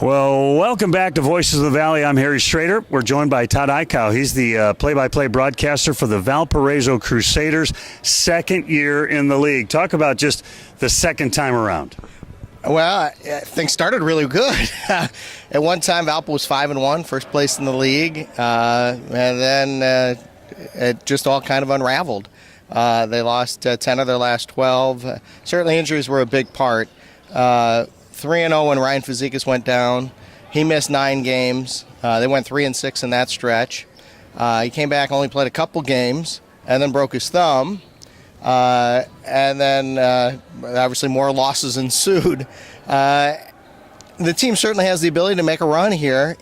Well, welcome back to Voices of the Valley. I'm Harry Schroeder. We're joined by Todd Ickow. He's the play-by-play broadcaster for the Valparaiso Crusaders, second year in the league. Talk about just the second time around. Well, things started really good. At one time, Valpo was 5-1, first place in the league, and then it just all kind of unraveled. They lost 10 of their last 12. Certainly injuries were a big part. 3-0 when Ryan Fazekas went down. He missed 9 games. They went 3-6 in that stretch. He came back, only played a couple games, and then broke his thumb. And then obviously more losses ensued. The team certainly has the ability to make a run here.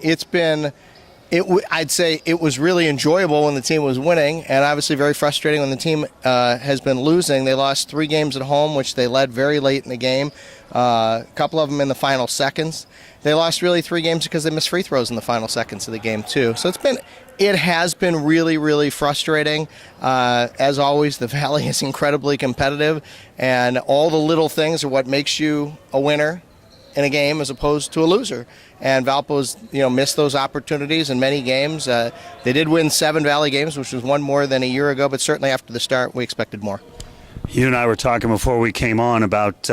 I'd say it was really enjoyable when the team was winning, and obviously very frustrating when the team has been losing. They lost 3 games at home, which they led very late in the game. A couple of them in the final seconds. They lost really 3 games because they missed free throws in the final seconds of the game too. So it has been really, really frustrating. As always, the Valley is incredibly competitive, and all the little things are what makes you a winner in a game as opposed to a loser. And Valpo's, missed those opportunities in many games. They did win 7 Valley games, which was one more than a year ago, but certainly after the start, we expected more. You and I were talking before we came on about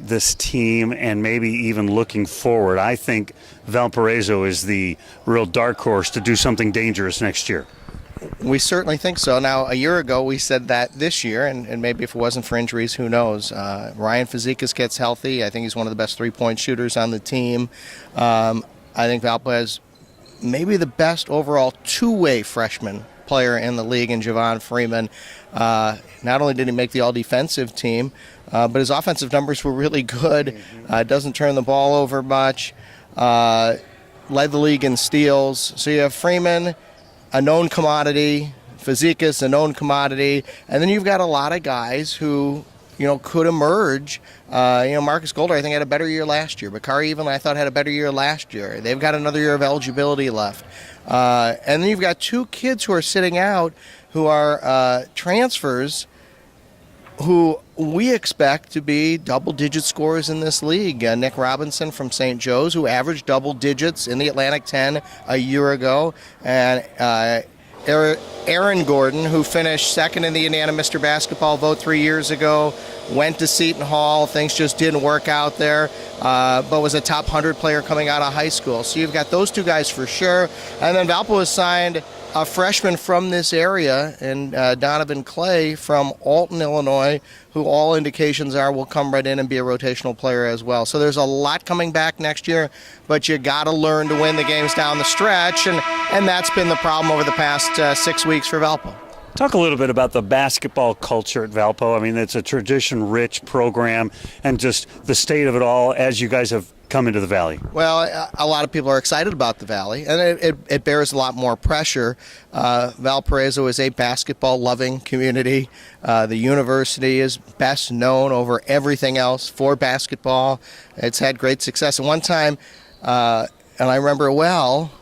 this team and maybe even looking forward. I think Valparaiso is the real dark horse to do something dangerous next year. We certainly think so. Now, a year ago, we said that this year, and maybe if it wasn't for injuries, who knows? Ryan Fazekas gets healthy. I think he's one of the best three-point shooters on the team. I think Valpo has maybe the best overall two-way freshman player in the league in Javon Freeman. Not only did he make the all-defensive team, but his offensive numbers were really good. Doesn't turn the ball over much. Led the league in steals. So you have Freeman, a known commodity, Fazekas, a known commodity, and then you've got a lot of guys who, could emerge. Marcus Golder, I think, had a better year last year. Bakari even, I thought, had a better year last year. They've got another year of eligibility left. And then you've got 2 kids who are sitting out who are transfers who we expect to be double-digit scorers in this league. Nick Robinson from St. Joe's, who averaged double digits in the Atlantic 10 a year ago, and Aaron Gordon, who finished second in the Indiana Mr. Basketball vote 3 years ago, went to Seton Hall. Things just didn't work out there, but was a top 100 player coming out of high school. So you've got those 2 guys for sure. And then Valpo has signed a freshman from this area, and Donovan Clay from Alton, Illinois, who all indications are will come right in and be a rotational player as well. So there's a lot coming back next year, but you got to learn to win the games down the stretch, and that's been the problem over the past 6 weeks for Valpo. Talk a little bit about the basketball culture at Valpo. I mean, it's a tradition-rich program, and just the state of it all as you guys have come into the Valley. Well, a lot of people are excited about the Valley, and it bears a lot more pressure. Valparaiso is a basketball-loving community. The university is best known over everything else for basketball. It's had great success. At one time, and I remember well,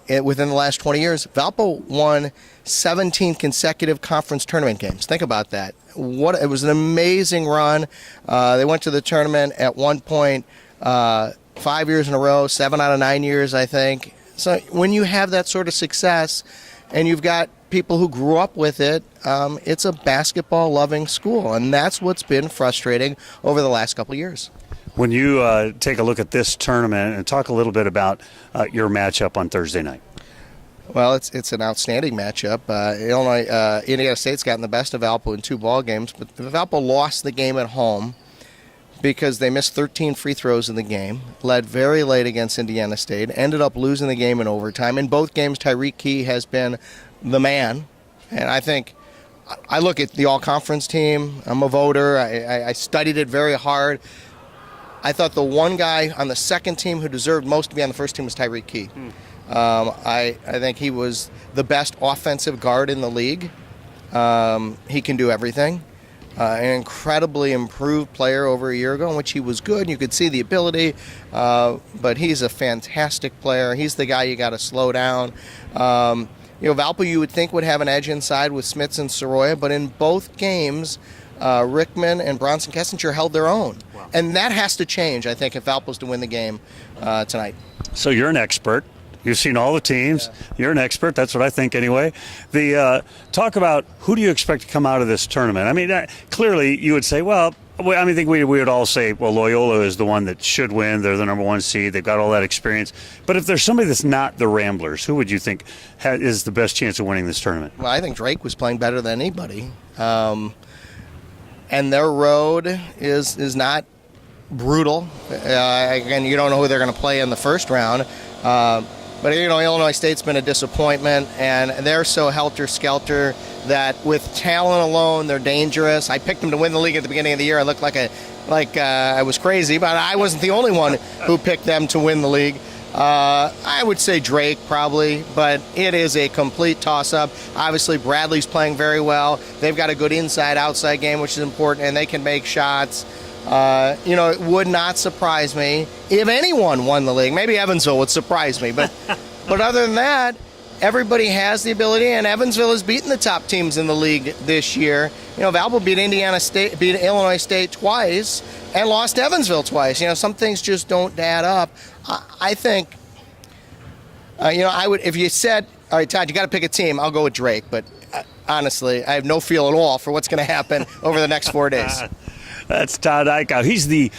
within the last 20 years, Valpo won 17 consecutive conference tournament games. Think about that. It was an amazing run. They went to the tournament at one point 5 years in a row, 7 out of 9 years, I think. So when you have that sort of success and you've got people who grew up with it, it's a basketball-loving school, and that's what's been frustrating over the last couple of years. When you take a look at this tournament and talk a little bit about your matchup on Thursday night. Well, it's an outstanding matchup. Indiana State's gotten the best of Valpo in 2 ball games, but Valpo lost the game at home because they missed 13 free throws in the game, led very late against Indiana State, ended up losing the game in overtime. In both games, Tyreek Key has been the man, and I look at the all-conference team. I'm a voter. I studied it very hard. I thought the one guy on the second team who deserved most to be on the first team was Tyreek Key. I think he was the best offensive guard in the league. He can do everything. An incredibly improved player over a year ago, in which he was good. You could see the ability, but he's a fantastic player. He's the guy you got to slow down. Valpo, you would think, would have an edge inside with Smits and Soroya, but in both games, Rickman and Bronson Kessinger held their own. Wow. And that has to change, I think, if Valpo's to win the game tonight. So you're an expert. You've seen all the teams. Yeah. You're an expert. That's what I think anyway. Talk about who do you expect to come out of this tournament? I mean, clearly you would say, well, I think we would all say, well, Loyola is the one that should win. They're the number one seed. They've got all that experience. But if there's somebody that's not the Ramblers, who would you think is the best chance of winning this tournament? Well, I think Drake was playing better than anybody. And their road is not brutal. Again, you don't know who they're going to play in the first round. But, Illinois State's been a disappointment, and they're so helter-skelter that with talent alone, they're dangerous. I picked them to win the league at the beginning of the year. I looked like I was crazy, but I wasn't the only one who picked them to win the league. I would say Drake probably, but it is a complete toss-up. Obviously, Bradley's playing very well. They've got a good inside-outside game, which is important, and they can make shots. It would not surprise me if anyone won the league. Maybe Evansville would surprise me, but other than that, everybody has the ability, and Evansville has beaten the top teams in the league this year. Valpo beat beat Illinois State twice, and lost Evansville twice. Some things just don't add up. I think, I would, if you said, all right, Todd, you got to pick a team, I'll go with Drake, but honestly, I have no feel at all for what's going to happen over the next 4 days. That's Todd Ickow. He's the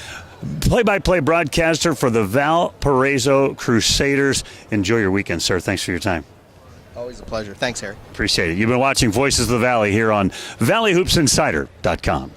play-by-play broadcaster for the Valparaiso Crusaders. Enjoy your weekend, sir. Thanks for your time. Always a pleasure. Thanks, Harry. Appreciate it. You've been watching Voices of the Valley here on ValleyHoopsInsider.com.